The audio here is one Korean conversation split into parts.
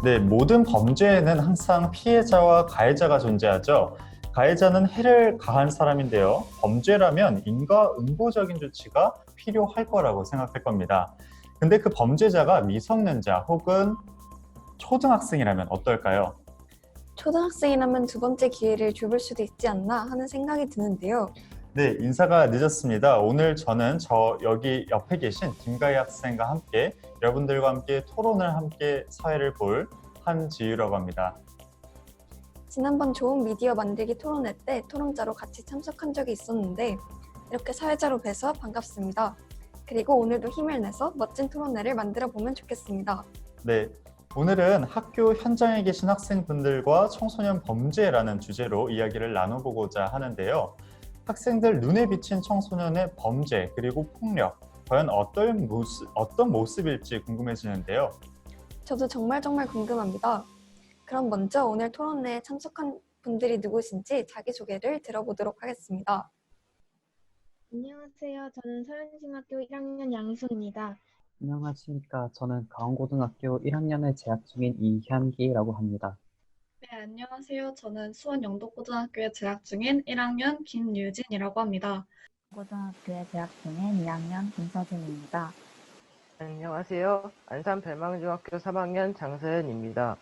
네, 모든 범죄에는 항상 피해자와 가해자가 존재하죠. 가해자는 해를 가한 사람인데요. 범죄라면 인과 응보적인 조치가 필요할 거라고 생각할 겁니다. 근데 그 범죄자가 미성년자 혹은 초등학생이라면 어떨까요? 초등학생이라면 두 번째 기회를 줘볼 수도 있지 않나 하는 생각이 드는데요. 네, 인사가 늦었습니다. 오늘 저는 여기 옆에 계신 김가희 학생과 함께 여러분들과 함께 토론을 함께 사회를 볼 한지유라고 합니다. 지난번 좋은 미디어 만들기 토론회 때 토론자로 같이 참석한 적이 있었는데 이렇게 사회자로 뵈서 반갑습니다. 그리고 오늘도 힘을 내서 멋진 토론회를 만들어 보면 좋겠습니다. 네, 오늘은 학교 현장에 계신 학생분들과 청소년 범죄라는 주제로 이야기를 나눠보고자 하는데요. 학생들 눈에 비친 청소년의 범죄 그리고 폭력, 과연 어떤 모습일지 궁금해지는데요. 저도 정말 궁금합니다. 그럼 먼저 오늘 토론회에 참석한 분들이 누구신지 자기소개를 들어보도록 하겠습니다. 안녕하세요. 저는 서현중학교 1학년 양수입니다. 안녕하십니까. 저는 강원고등학교 1학년에 재학 중인 이현기라고 합니다. 네, 안녕하세요. 저는 수원 영덕고등학교에 재학 중인 1학년 김유진이라고 합니다. 고등학교에 재학 중인 2학년 김서진입니다. 안녕하세요. 안산 별망중학교 3학년 장서연입니다.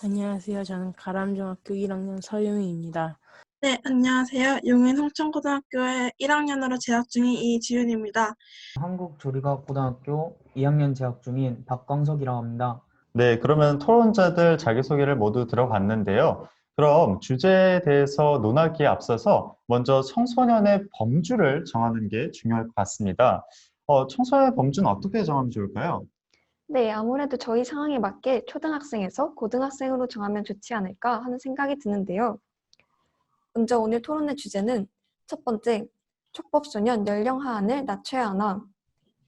안녕하세요. 저는 가람중학교 1학년 서유미입니다. 네, 안녕하세요. 용인 홍천고등학교에 1학년으로 재학 중인 이지윤입니다. 한국조리과학고등학교 2학년 재학 중인 박광석이라고 합니다. 네, 그러면 토론자들 자기소개를 모두 들어봤는데요. 그럼 주제에 대해서 논하기에 앞서서 먼저 청소년의 범주를 정하는 게 중요할 것 같습니다. 청소년의 범주는 어떻게 정하면 좋을까요? 네, 아무래도 저희 상황에 맞게 초등학생에서 고등학생으로 정하면 좋지 않을까 하는 생각이 드는데요. 먼저 오늘 토론의 주제는 첫 번째, 촉법소년 연령 하한을 낮춰야 하나?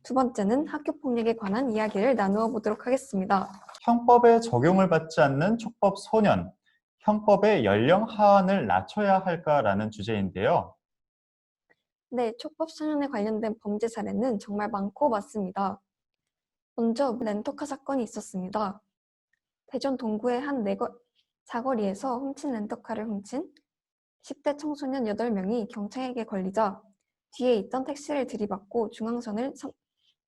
두 번째는 학교폭력에 관한 이야기를 나누어 보도록 하겠습니다. 형법에 적용을 받지 않는 촉법 소년, 형법의 연령 하한을 낮춰야 할까라는 주제인데요. 네, 촉법소년에 관련된 범죄 사례는 정말 많고 많습니다. 먼저 렌터카 사건이 있었습니다. 대전 동구의 한 사거리에서 훔친 렌터카를 훔친 10대 청소년 8명이 경찰에게 걸리자 뒤에 있던 택시를 들이받고 중앙선을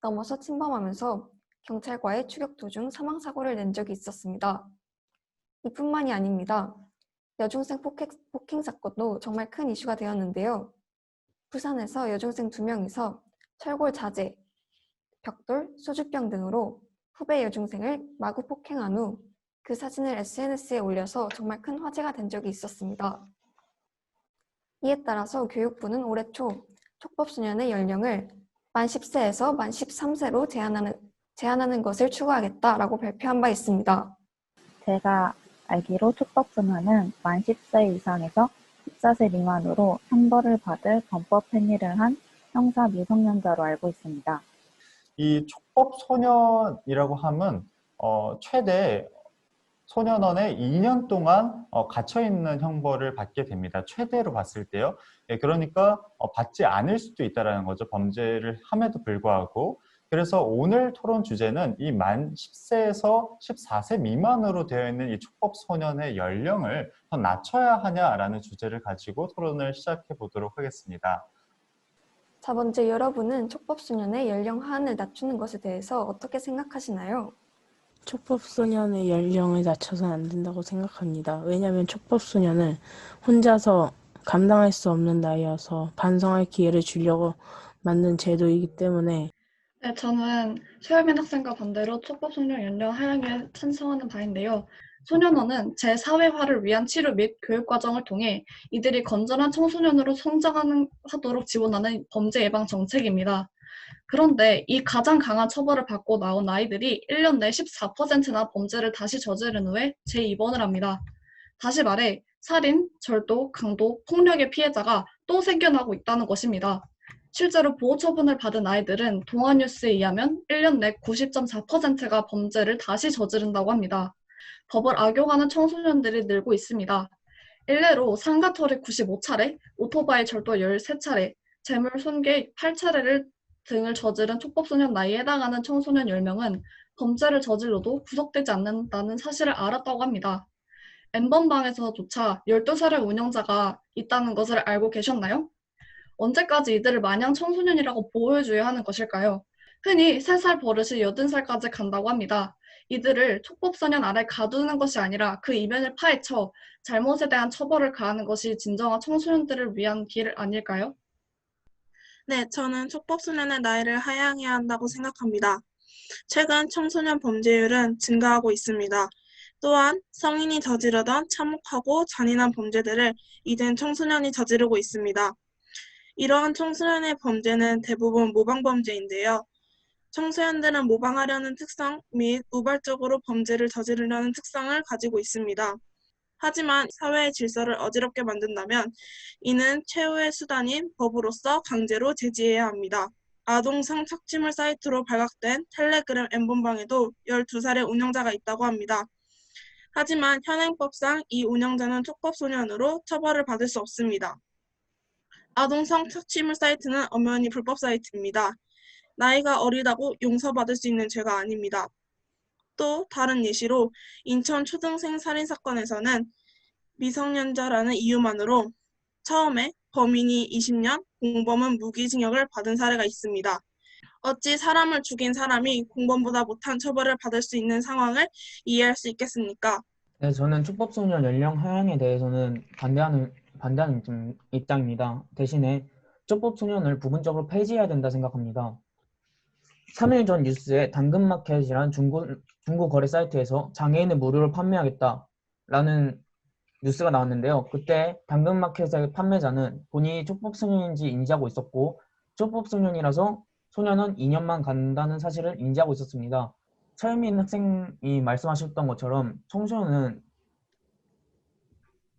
넘어서 침범하면서 경찰과의 추격 도중 사망사고를 낸 적이 있었습니다. 이뿐만이 아닙니다. 여중생 폭행 사건도 정말 큰 이슈가 되었는데요. 부산에서 여중생 2명이서 철골 자제, 벽돌, 소주병 등으로 후배 여중생을 마구 폭행한 후 그 사진을 SNS에 올려서 정말 큰 화제가 된 적이 있었습니다. 이에 따라서 교육부는 올해 초 촉법소년의 연령을 만 10세에서 만 13세로 제한하는 것을 추구하겠다라고 발표한 바 있습니다. 제가 알기로 촉법소년은 만 10세 이상에서 14세 미만으로 형벌을 받을 범법 행위를 한 형사 미성년자로 알고 있습니다. 이 촉법 소년이라고 함은 최대 소년원에 2년 동안 갇혀있는 형벌을 받게 됩니다. 최대로 봤을 때요. 예, 그러니까 받지 않을 수도 있다는 거죠. 범죄를 함에도 불구하고. 그래서 오늘 토론 주제는 이 만 10세에서 14세 미만으로 되어 있는 이 촉법 소년의 연령을 더 낮춰야 하냐라는 주제를 가지고 토론을 시작해 보도록 하겠습니다. 자, 먼저 여러분은 촉법소년의 연령 하한을 낮추는 것에 대해서 어떻게 생각하시나요? 촉법소년의 연령을 낮춰서는 안 된다고 생각합니다. 왜냐하면 촉법소년은 혼자서 감당할 수 없는 나이여서 반성할 기회를 주려고 만든 제도이기 때문에 네, 저는 소혜민 학생과 반대로 촉법소년 연령 하향에 찬성하는 바인데요. 소년원은 제4회화를 위한 치료 및 교육 과정을 통해 이들이 건전한 청소년으로 성장하도록 지원하는 범죄 예방 정책입니다. 그런데 이 가장 강한 처벌을 받고 나온 아이들이 1년 내 14%나 범죄를 다시 저지른 후에 재입원을 합니다. 다시 말해 살인, 절도, 강도, 폭력의 피해자가 또 생겨나고 있다는 것입니다. 실제로 보호 처분을 받은 아이들은 동아뉴스에 의하면 1년 내 90.4%가 범죄를 다시 저지른다고 합니다. 법을 악용하는 청소년들이 늘고 있습니다. 일례로 상가털이 95차례, 오토바이 절도 13차례, 재물 손괴 8차례를 등을 저지른 촉법소년 나이에 해당하는 청소년 10명은 범죄를 저질러도 구속되지 않는다는 사실을 알았다고 합니다. N번방에서조차 12살의 운영자가 있다는 것을 알고 계셨나요? 언제까지 이들을 마냥 청소년이라고 보호해줘야 하는 것일까요? 흔히 3살 버릇이 80살까지 간다고 합니다. 이들을 촉법소년 아래 가두는 것이 아니라 그 이면을 파헤쳐 잘못에 대한 처벌을 가하는 것이 진정한 청소년들을 위한 길 아닐까요? 네, 저는 촉법소년의 나이를 하향해야 한다고 생각합니다. 최근 청소년 범죄율은 증가하고 있습니다. 또한 성인이 저지르던 참혹하고 잔인한 범죄들을 이젠 청소년이 저지르고 있습니다. 이러한 청소년의 범죄는 대부분 모방범죄인데요. 청소년들은 모방하려는 특성 및 우발적으로 범죄를 저지르려는 특성을 가지고 있습니다. 하지만 사회의 질서를 어지럽게 만든다면 이는 최후의 수단인 법으로서 강제로 제지해야 합니다. 아동 성착취물 사이트로 발각된 텔레그램 N번방에도 12살의 운영자가 있다고 합니다. 하지만 현행법상 이 운영자는 촉법소년으로 처벌을 받을 수 없습니다. 아동 성착취물 사이트는 엄연히 불법 사이트입니다. 나이가 어리다고 용서받을 수 있는 죄가 아닙니다. 또 다른 예시로 인천 초등생 살인사건에서는 미성년자라는 이유만으로 처음에 범인이 20년, 공범은 무기징역을 받은 사례가 있습니다. 어찌 사람을 죽인 사람이 공범보다 못한 처벌을 받을 수 있는 상황을 이해할 수 있겠습니까? 네, 저는 촉법소년 연령 하향에 대해서는 반대하는 입장입니다. 대신에 촉법소년을 부분적으로 폐지해야 된다 생각합니다. 3일 전 뉴스에 당근마켓이란 중고 거래 사이트에서 장애인의 무료로 판매하겠다라는 뉴스가 나왔는데요. 그때 당근마켓의 판매자는 본인이 촉법소년인지 인지하고 있었고 촉법소년이라서 소년은 2년만 간다는 사실을 인지하고 있었습니다. 서현민 학생이 말씀하셨던 것처럼 청소년은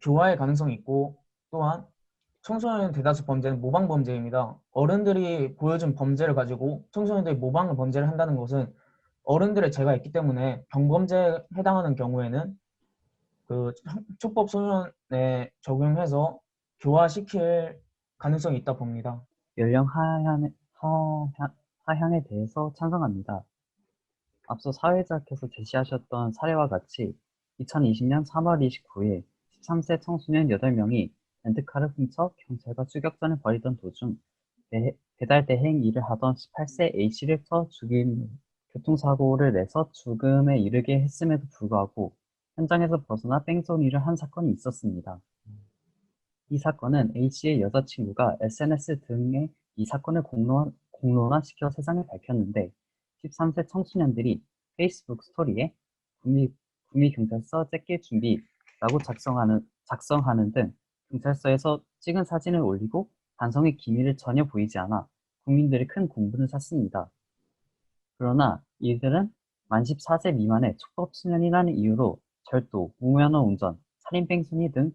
교화의 가능성이 있고 또한 청소년 대다수 범죄는 모방 범죄입니다. 어른들이 보여준 범죄를 가지고 청소년들이 모방 범죄를 한다는 것은 어른들의 죄가 있기 때문에 경범죄에 해당하는 경우에는 그 촉법 소년에 적용해서 교화시킬 가능성이 있다 봅니다. 연령 하향에 대해서 찬성합니다. 앞서 사회자께서 제시하셨던 사례와 같이 2020년 3월 29일 13세 청소년 8명이 렌트카를 훔쳐 경찰과 추격전을 벌이던 도중 배달 대행 일을 하던 18세 A씨를 쳐 죽인 교통사고를 내서 죽음에 이르게 했음에도 불구하고 현장에서 벗어나 뺑소니를 한 사건이 있었습니다. 이 사건은 A씨의 여자친구가 SNS 등에 이 사건을 공론화시켜 세상에 밝혔는데 13세 청소년들이 페이스북 스토리에 구미경찰서 째낄 준비라고 작성하는 등 경찰서에서 찍은 사진을 올리고 반성의 기미를 전혀 보이지 않아 국민들이 큰 공분을 샀습니다. 그러나 이들은 만 14세 미만의 촉법소년이라는 이유로 절도, 무면허 운전, 살인뺑소니 등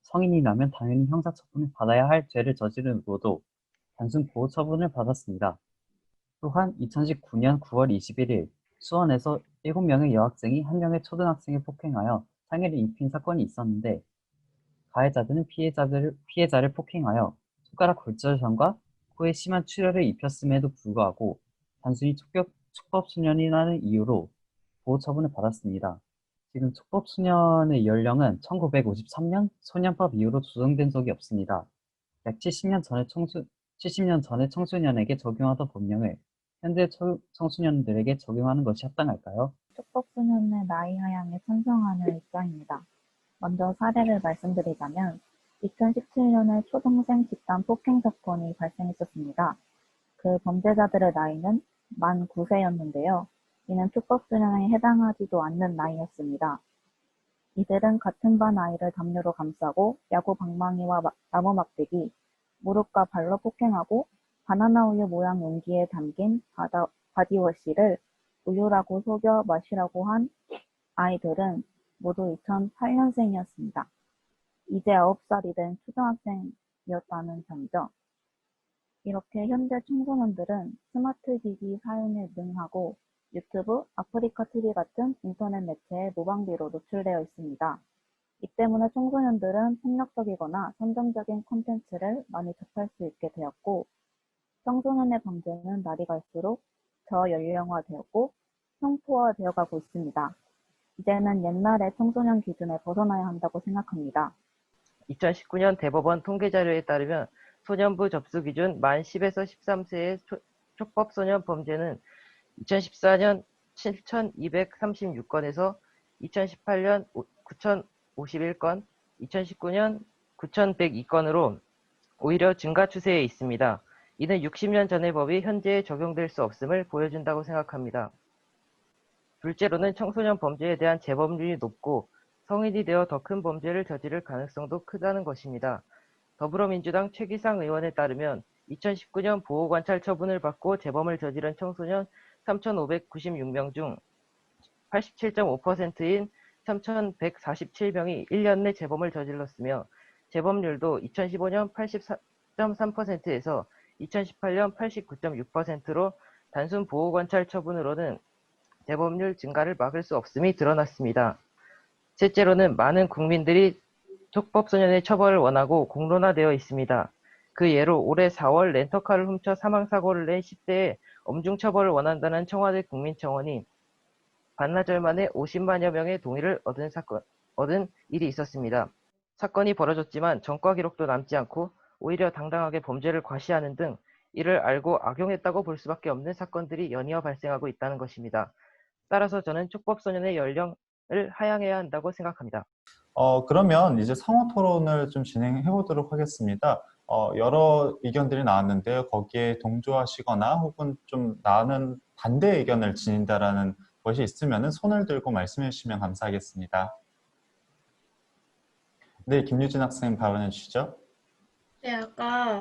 성인이라면 당연히 형사처분을 받아야 할 죄를 저지르고도 단순 보호처분을 받았습니다. 또한 2019년 9월 21일 수원에서 7명의 여학생이 1명의 초등학생을 폭행하여 상해를 입힌 사건이 있었는데 가해자들은 피해자를 폭행하여 손가락 골절상과 코에 심한 출혈을 입혔음에도 불구하고 단순히 촉법소년이라는 이유로 보호처분을 받았습니다. 지금 촉법소년의 연령은 1953년 소년법 이후로 조정된 적이 없습니다. 약 70년 전에 청소년에게 적용하던 법령을 현대 청소년들에게 적용하는 것이 합당할까요? 촉법소년의 나이 하향에 찬성하는 입장입니다. 먼저 사례를 말씀드리자면 2017년에 초등생 집단 폭행 사건이 발생했었습니다. 그 범죄자들의 나이는 만 9세였는데요. 이는 촉법소년에 해당하지도 않는 나이였습니다. 이들은 같은 반 아이를 담요로 감싸고 야구 방망이와 나무 막대기, 무릎과 발로 폭행하고 바나나 우유 모양 용기에 담긴 바디워시를 우유라고 속여 마시라고 한 아이들은 모두 2008년생이었습니다. 이제 9살이 된 초등학생이었다는 점이죠. 이렇게 현재 청소년들은 스마트 기기 사용에 능하고 유튜브, 아프리카 TV 같은 인터넷 매체의 모방비로 노출되어 있습니다. 이 때문에 청소년들은 폭력적이거나 선정적인 콘텐츠를 많이 접할 수 있게 되었고, 청소년의 범죄는 날이 갈수록 저연령화되었고 형포화되어가고 있습니다. 이제는 옛날의 청소년 기준에 벗어나야 한다고 생각합니다. 2019년 대법원 통계자료에 따르면 소년부 접수 기준 만 10에서 13세의 촉법소년 범죄는 2014년 7,236건에서 2018년 9,051건, 2019년 9,102건으로 오히려 증가 추세에 있습니다. 이는 60년 전의 법이 현재에 적용될 수 없음을 보여준다고 생각합니다. 둘째로는 청소년 범죄에 대한 재범률이 높고 성인이 되어 더 큰 범죄를 저지를 가능성도 크다는 것입니다. 더불어민주당 최기상 의원에 따르면 2019년 보호관찰 처분을 받고 재범을 저지른 청소년 3,596명 중 87.5%인 3,147명이 1년 내 재범을 저질렀으며 재범률도 2015년 84.3%에서 2018년 89.6%로 단순 보호관찰 처분으로는 재범률 증가를 막을 수 없음이 드러났습니다. 셋째로는 많은 국민들이 촉법소년의 처벌을 원하고 공론화되어 있습니다. 그 예로 올해 4월 렌터카를 훔쳐 사망사고를 낸 10대에 엄중처벌을 원한다는 청와대 국민청원이 반나절 만에 50만여 명의 동의를 얻은 일이 있었습니다. 사건이 벌어졌지만 전과 기록도 남지 않고 오히려 당당하게 범죄를 과시하는 등 이를 알고 악용했다고 볼 수밖에 없는 사건들이 연이어 발생하고 있다는 것입니다. 따라서 저는 촉법소년의 연령을 하향해야 한다고 생각합니다. 그러면 이제 상호 토론을 좀 진행해 보도록 하겠습니다. 여러 의견들이 나왔는데요. 거기에 동조하시거나 혹은 좀 나는 반대 의견을 지닌다라는 것이 있으면 손을 들고 말씀해 주시면 감사하겠습니다. 네, 김유진 학생 발언해 주시죠. 네, 아까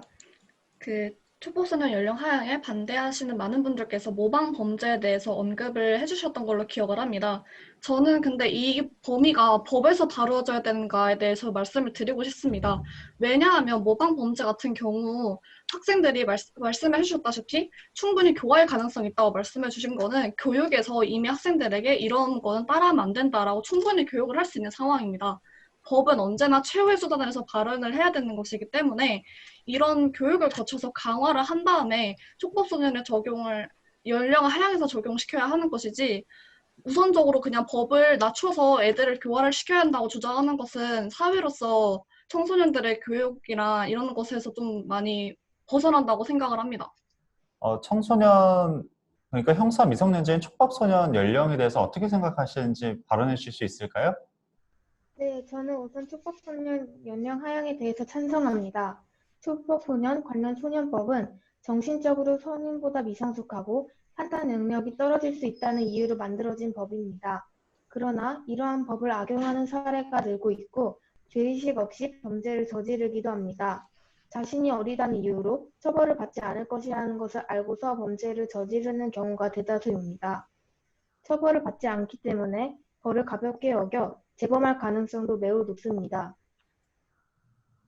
그 촉법소년 연령 하향에 반대하시는 많은 분들께서 모방 범죄에 대해서 언급을 해주셨던 걸로 기억을 합니다. 저는 근데 이 범위가 법에서 다루어져야 되는가에 대해서 말씀을 드리고 싶습니다. 왜냐하면 모방 범죄 같은 경우 학생들이 말씀해 주셨다시피 충분히 교화의 가능성이 있다고 말씀해 주신 거는 교육에서 이미 학생들에게 이런 거는 따라하면 안 된다라고 충분히 교육을 할 수 있는 상황입니다. 법은 언제나 최후의 수단을 해서 발언을 해야 되는 것이기 때문에 이런 교육을 거쳐서 강화를 한 다음에 촉법소년의 적용을 연령을 하향해서 적용시켜야 하는 것이지 우선적으로 그냥 법을 낮춰서 애들을 교화를 시켜야 한다고 주장하는 것은 사회로서 청소년들의 교육이나 이런 것에서 좀 많이 벗어난다고 생각을 합니다. 청소년, 그러니까 형사 미성년자인 촉법소년 연령에 대해서 어떻게 생각하시는지 발언해 주실 수 있을까요? 네, 저는 우선 촉법소년 연령 하향에 대해서 찬성합니다. 촉법소년 관련 소년법은 정신적으로 성인보다 미성숙하고 판단 능력이 떨어질 수 있다는 이유로 만들어진 법입니다. 그러나 이러한 법을 악용하는 사례가 늘고 있고 죄의식 없이 범죄를 저지르기도 합니다. 자신이 어리다는 이유로 처벌을 받지 않을 것이라는 것을 알고서 범죄를 저지르는 경우가 대다수입니다. 처벌을 받지 않기 때문에 벌을 가볍게 여겨 재범할 가능성도 매우 높습니다.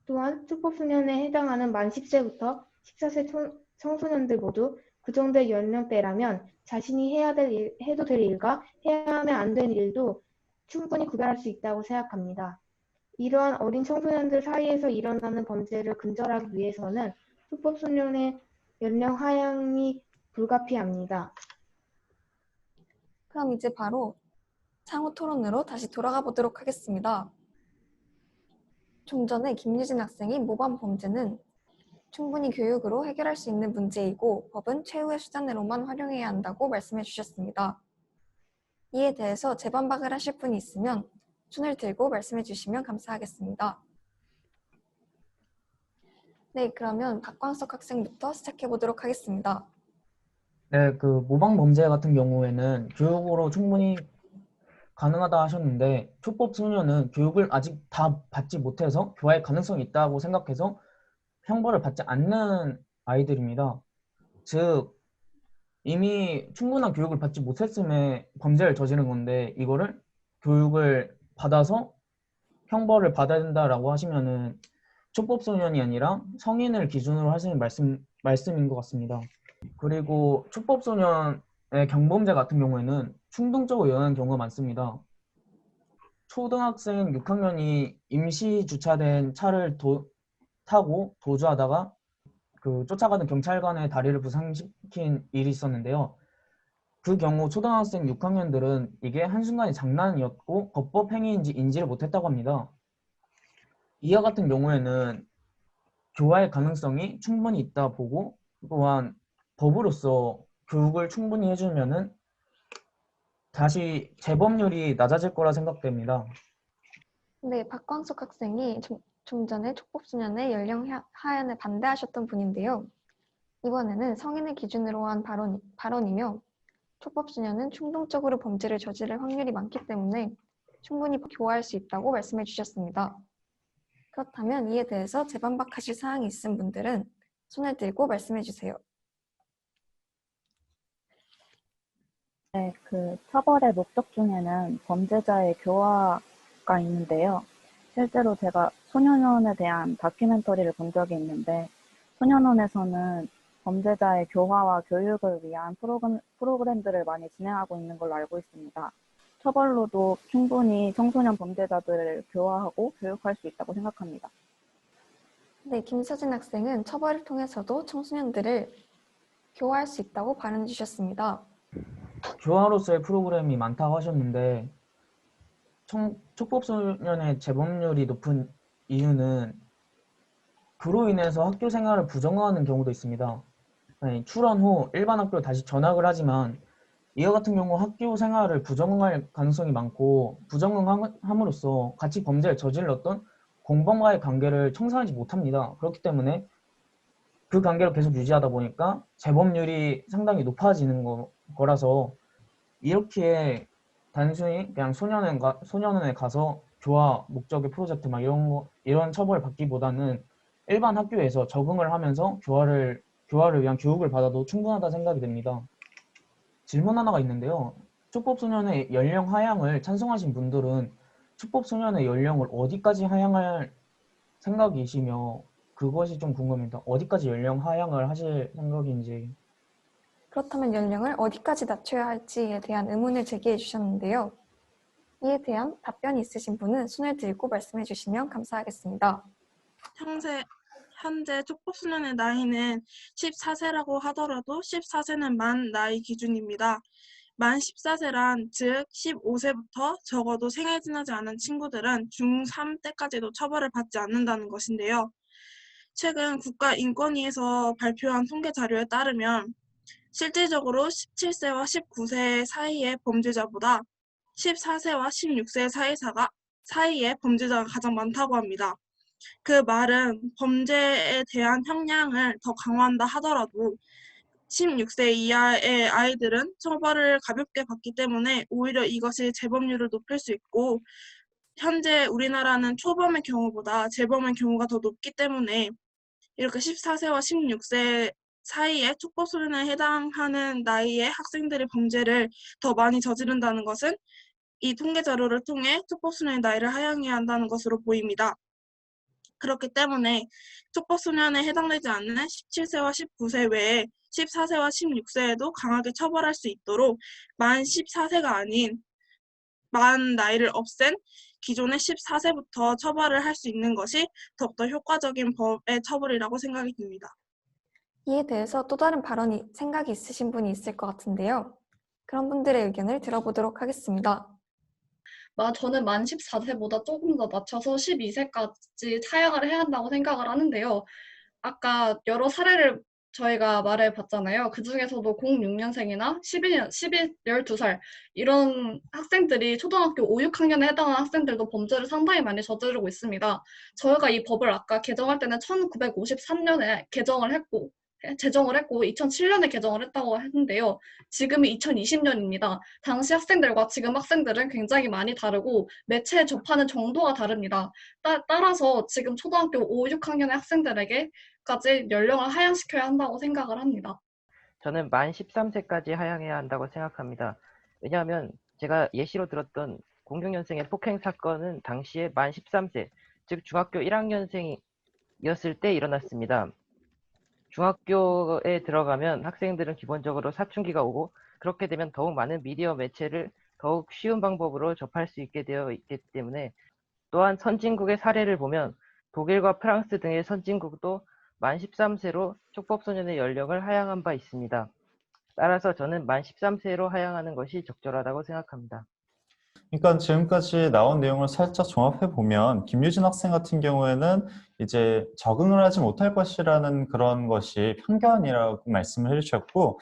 또한 촉법소년에 해당하는 만 10세부터 14세 청소년들 모두 그 정도의 연령대라면 자신이 해도 될 일과 해야 하면 안 되는 일도 충분히 구별할 수 있다고 생각합니다. 이러한 어린 청소년들 사이에서 일어나는 범죄를 근절하기 위해서는 촉법소년의 연령 하향이 불가피합니다. 그럼 이제 바로 상호 토론으로 다시 돌아가 보도록 하겠습니다. 좀 전에 김유진 학생이 모방 범죄는 충분히 교육으로 해결할 수 있는 문제이고 법은 최후의 수단으로만 활용해야 한다고 말씀해 주셨습니다. 이에 대해서 재반박을 하실 분이 있으면 손을 들고 말씀해 주시면 감사하겠습니다. 네, 그러면 박광석 학생부터 시작해 보도록 하겠습니다. 네, 그 모방 범죄 같은 경우에는 교육으로 충분히 가능하다 하셨는데 촉법소년은 교육을 아직 다 받지 못해서 교화의 가능성이 있다고 생각해서 형벌을 받지 않는 아이들입니다. 즉 이미 충분한 교육을 받지 못했음에 범죄를 저지른 건데 이거를 교육을 받아서 형벌을 받아야 된다라고 하시면은 촉법소년이 아니라 성인을 기준으로 하시는 말씀인 것 같습니다. 그리고 촉법소년의 경범죄 같은 경우에는 충동적으로 일어나는 경우가 많습니다. 초등학생 6학년이 임시 주차된 차를 타고 도주하다가 쫓아가던 경찰관의 다리를 부상시킨 일이 있었는데요. 그 경우 초등학생 6학년들은 이게 한순간의 장난이었고 법법 행위인지 인지를 못했다고 합니다. 이와 같은 경우에는 교화의 가능성이 충분히 있다 보고 또한 법으로서 교육을 충분히 해주면은 다시 재범률이 낮아질 거라 생각됩니다. 네, 박광석 학생이 좀 전에 촉법소년의 연령 하한을 반대하셨던 분인데요. 이번에는 성인을 기준으로 한 발언이며 촉법소년은 충동적으로 범죄를 저지를 확률이 많기 때문에 충분히 교화할 수 있다고 말씀해 주셨습니다. 그렇다면 이에 대해서 재반박하실 사항이 있은 분들은 손을 들고 말씀해 주세요. 네, 처벌의 목적 중에는 범죄자의 교화가 있는데요. 실제로 제가 소년원에 대한 다큐멘터리를 본 적이 있는데 소년원에서는 범죄자의 교화와 교육을 위한 프로그램들을 많이 진행하고 있는 걸로 알고 있습니다. 처벌로도 충분히 청소년 범죄자들을 교화하고 교육할 수 있다고 생각합니다. 네, 김서진 학생은 처벌을 통해서도 청소년들을 교화할 수 있다고 발언해 주셨습니다. 교화로서의 프로그램이 많다고 하셨는데 촉법소년의 재범률이 높은 이유는 그로 인해서 학교 생활을 부정하는 경우도 있습니다. 출원 후 일반 학교로 다시 전학을 하지만 이와 같은 경우 학교 생활을 부정할 가능성이 많고 부정함으로써 같이 범죄를 저질렀던 공범과의 관계를 청산하지 못합니다. 그렇기 때문에 그 관계를 계속 유지하다 보니까 재범률이 상당히 높아지는 거라서 이렇게 단순히 그냥 소년원에 가서 교화 목적의 프로젝트 막 이런 처벌을 받기보다는 일반 학교에서 적응을 하면서 교화를 위한 교육을 받아도 충분하다 생각이 됩니다. 질문 하나가 있는데요. 촉법소년의 연령 하향을 찬성하신 분들은 촉법소년의 연령을 어디까지 하향할 생각이시며 그것이 좀 궁금합니다. 어디까지 연령 하향을 하실 생각인지. 그렇다면 연령을 어디까지 낮춰야 할지에 대한 의문을 제기해 주셨는데요. 이에 대한 답변이 있으신 분은 손을 들고 말씀해 주시면 감사하겠습니다. 현재 촉법소년의 나이는 14세라고 하더라도 14세는 만 나이 기준입니다. 만 14세란 즉 15세부터 적어도 생애 지나지 않은 친구들은 중3 때까지도 처벌을 받지 않는다는 것인데요. 최근 국가인권위에서 발표한 통계 자료에 따르면 실질적으로 17세와 19세 사이의 범죄자보다 14세와 16세 사이의 범죄자가 가장 많다고 합니다. 그 말은 범죄에 대한 형량을 더 강화한다 하더라도 16세 이하의 아이들은 처벌을 가볍게 받기 때문에 오히려 이것이 재범률을 높일 수 있고 현재 우리나라는 초범의 경우보다 재범의 경우가 더 높기 때문에 이렇게 14세와 16세 사이에 촉법소년에 해당하는 나이의 학생들이 범죄를 더 많이 저지른다는 것은 이 통계 자료를 통해 촉법소년의 나이를 하향해야 한다는 것으로 보입니다. 그렇기 때문에 촉법소년에 해당되지 않는 17세와 19세 외에 14세와 16세에도 강하게 처벌할 수 있도록 만 14세가 아닌 만 나이를 없앤 기존의 14세부터 처벌을 할 수 있는 것이 더욱더 효과적인 법의 처벌이라고 생각이 듭니다. 이에 대해서 또 다른 생각이 있으신 분이 있을 것 같은데요. 그런 분들의 의견을 들어보도록 하겠습니다. 저는 만 14세보다 조금 더 낮춰서 12세까지 하향을 해야 한다고 생각을 하는데요. 아까 여러 사례를 저희가 말해봤잖아요. 그 중에서도 06년생이나 12살 이런 학생들이 초등학교 5, 6학년에 해당하는 학생들도 범죄를 상당히 많이 저지르고 있습니다. 저희가 이 법을 아까 개정할 때는 1953년에 제정을 했고 2007년에 개정을 했다고 했는데요. 지금이 2020년입니다. 당시 학생들과 지금 학생들은 굉장히 많이 다르고 매체에 접하는 정도가 다릅니다. 따라서 지금 초등학교 5, 6학년의 학생들에게까지 연령을 하향시켜야 한다고 생각을 합니다. 저는 만 13세까지 하향해야 한다고 생각합니다. 왜냐하면 제가 예시로 들었던 06년생의 폭행 사건은 당시에 만 13세, 즉 중학교 1학년생이었을 때 일어났습니다. 중학교에 들어가면 학생들은 기본적으로 사춘기가 오고 그렇게 되면 더욱 많은 미디어 매체를 더욱 쉬운 방법으로 접할 수 있게 되어 있기 때문에 또한 선진국의 사례를 보면 독일과 프랑스 등의 선진국도 만 13세로 촉법소년의 연령을 하향한 바 있습니다. 따라서 저는 만 13세로 하향하는 것이 적절하다고 생각합니다. 그러니까 지금까지 나온 내용을 살짝 종합해 보면 김유진 학생 같은 경우에는 이제 적응을 하지 못할 것이라는 그런 것이 편견이라고 말씀을 해주셨고,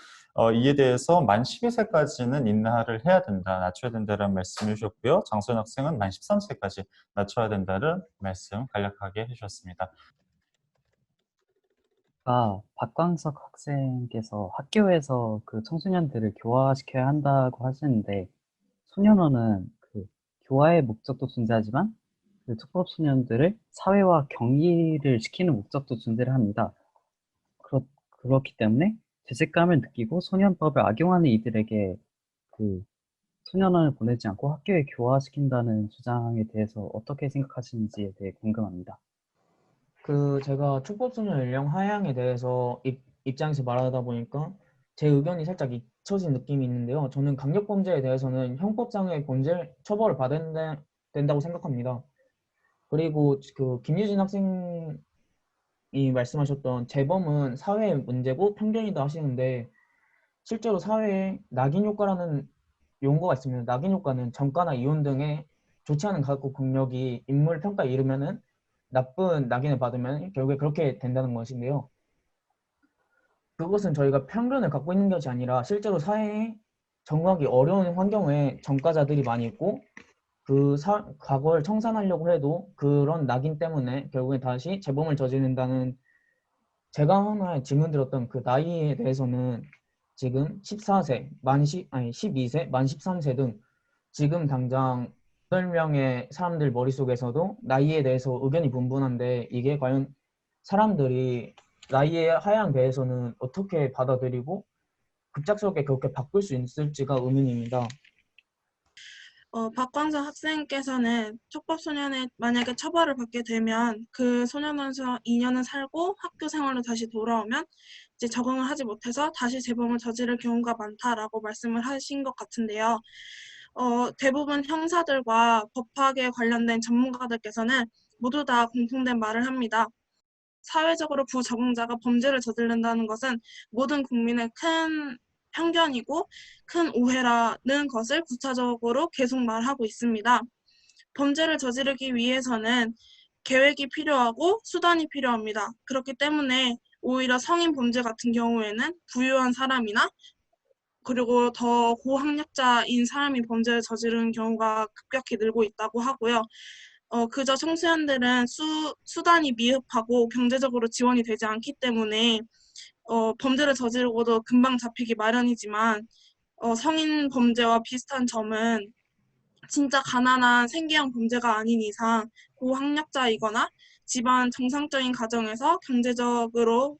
이에 대해서 만 12세까지는 인하를 해야 된다, 낮춰야 된다는 말씀을 해주셨고요. 장소연 학생은 만 13세까지 낮춰야 된다는 말씀 간략하게 해주셨습니다. 박광석 학생께서 학교에서 그 청소년들을 교화시켜야 한다고 하시는데, 소년원은 그 교화의 목적도 존재하지만 그 촉법소년들을 사회와 경의를 시키는 목적도 존재를 합니다. 그렇기 때문에 죄책감을 느끼고 소년법을 악용하는 이들에게 그 소년원을 보내지 않고 학교에 교화시킨다는 주장에 대해서 어떻게 생각하시는지에 대해 궁금합니다. 제가 촉법소년 연령 하향에 대해서 입장에서 말하다 보니까 제 의견이 살짝 잊혀진 느낌이 있는데요. 저는 강력범죄에 대해서는 형법상의 처벌을 받아야 된다고 생각합니다. 그리고 그 김유진 학생이 말씀하셨던 재범은 사회의 문제고 편견이다 하시는데, 실제로 사회에 낙인 효과라는 용어가 있습니다. 낙인 효과는 전과나 이혼 등의 좋지 않은 가혹 폭력이 인물 평가에 이르면은 나쁜 낙인을 받으면 결국에 그렇게 된다는 것인데요. 그것은 저희가 편견을 갖고 있는 것이 아니라 실제로 사회에 적응하기 어려운 환경에 전과자들이 많이 있고, 과거를 청산하려고 해도 그런 낙인 때문에 결국에 다시 재범을 저지른다는, 제가 하나 질문 드렸던 그 나이에 대해서는 지금 14세, 12세, 만 13세 등 지금 당장 8명의 사람들 머릿속에서도 나이에 대해서 의견이 분분한데, 이게 과연 사람들이 나이의 하향에 대해서는 어떻게 받아들이고 급작스럽게 그렇게 바꿀 수 있을지가 의문입니다. 박광석 학생께서는 촉법소년에 만약에 처벌을 받게 되면 그 소년원에서 2년을 살고 학교 생활로 다시 돌아오면 이제 적응을 하지 못해서 다시 재범을 저지를 경우가 많다라고 말씀을 하신 것 같은데요. 대부분 형사들과 법학에 관련된 전문가들께서는 모두 다 공통된 말을 합니다. 사회적으로 부적응자가 범죄를 저지른다는 것은 모든 국민의 큰 편견이고 큰 오해라는 것을 구체적으로 계속 말하고 있습니다. 범죄를 저지르기 위해서는 계획이 필요하고 수단이 필요합니다. 그렇기 때문에 오히려 성인 범죄 같은 경우에는 부유한 사람이나 그리고 더 고학력자인 사람이 범죄를 저지르는 경우가 급격히 늘고 있다고 하고요. 그저 청소년들은 수단이 미흡하고 경제적으로 지원이 되지 않기 때문에 범죄를 저지르고도 금방 잡히기 마련이지만 성인 범죄와 비슷한 점은 진짜 가난한 생계형 범죄가 아닌 이상 고학력자이거나 집안 정상적인 가정에서 경제적으로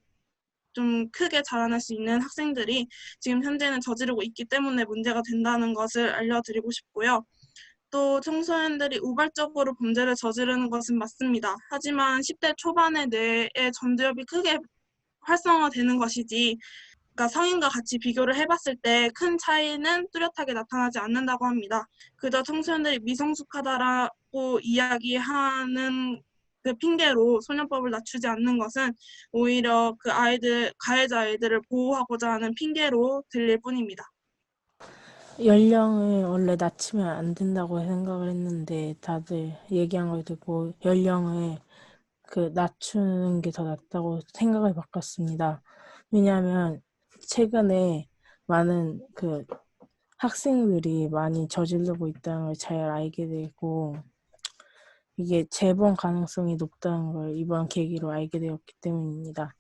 좀 크게 자라날 수 있는 학생들이 지금 현재는 저지르고 있기 때문에 문제가 된다는 것을 알려드리고 싶고요. 또 청소년들이 우발적으로 범죄를 저지르는 것은 맞습니다. 하지만 10대 초반의 뇌의 전두엽이 크게 활성화되는 것이지, 그러니까 성인과 같이 비교를 해봤을 때 큰 차이는 뚜렷하게 나타나지 않는다고 합니다. 그저 청소년들이 미성숙하다라고 이야기하는 그 핑계로 소년법을 낮추지 않는 것은 오히려 그 가해자 아이들을 보호하고자 하는 핑계로 들릴 뿐입니다. 연령을 원래 낮추면 안 된다고 생각을 했는데 다들 얘기한 걸 듣고 연령을 낮추는 게 더 낫다고 생각을 바꿨습니다. 왜냐하면 최근에 많은 학생들이 많이 저지르고 있다는 걸 잘 알게 되고 이게 재범 가능성이 높다는 걸 이번 계기로 알게 되었기 때문입니다.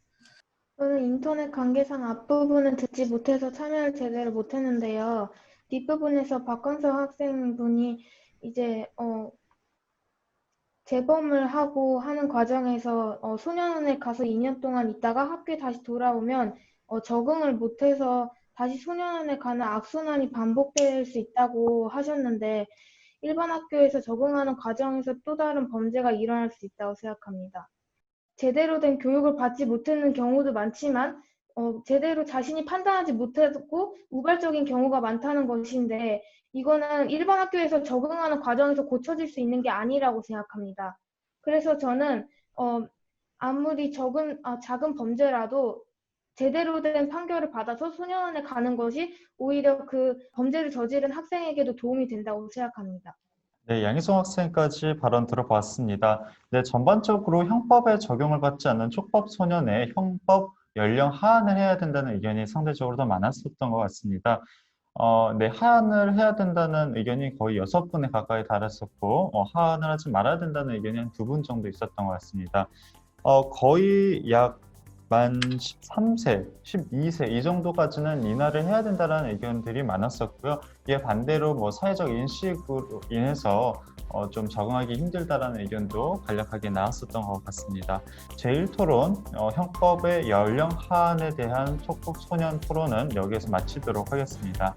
저는 인터넷 관계상 앞부분은 듣지 못해서 참여를 제대로 못했는데요. 뒷부분에서 박광석 학생분이 이제 재범을 하고 하는 과정에서 소년원에 가서 2년 동안 있다가 학교에 다시 돌아오면 적응을 못해서 다시 소년원에 가는 악순환이 반복될 수 있다고 하셨는데, 일반 학교에서 적응하는 과정에서 또 다른 범죄가 일어날 수 있다고 생각합니다. 제대로 된 교육을 받지 못하는 경우도 많지만 제대로 자신이 판단하지 못하고 우발적인 경우가 많다는 것인데, 이거는 일반 학교에서 적응하는 과정에서 고쳐질 수 있는 게 아니라고 생각합니다. 그래서 저는 아무리 작은 범죄라도 제대로 된 판결을 받아서 소년원에 가는 것이 오히려 그 범죄를 저지른 학생에게도 도움이 된다고 생각합니다. 네, 양희성 학생까지 발언 들어봤습니다. 네, 전반적으로 형법에 적용을 받지 않는 촉법 소년의 형법 연령 하한을 해야 된다는 의견이 상대적으로 더 많았었던 것 같습니다. 네, 하한을 해야 된다는 의견이 거의 6분에 가까이 달했었고, 하한을 하지 말아야 된다는 의견이 한 2분 정도 있었던 것 같습니다. 거의 약 만 13세, 12세 이 정도까지는 인하를 해야 된다는 의견들이 많았었고요. 이에 반대로 뭐 사회적 인식으로 인해서 좀 적응하기 힘들다라는 의견도 간략하게 나왔었던 것 같습니다. 제1토론 형법의 연령 하한에 대한 촉법 소년 토론은 여기에서 마치도록 하겠습니다.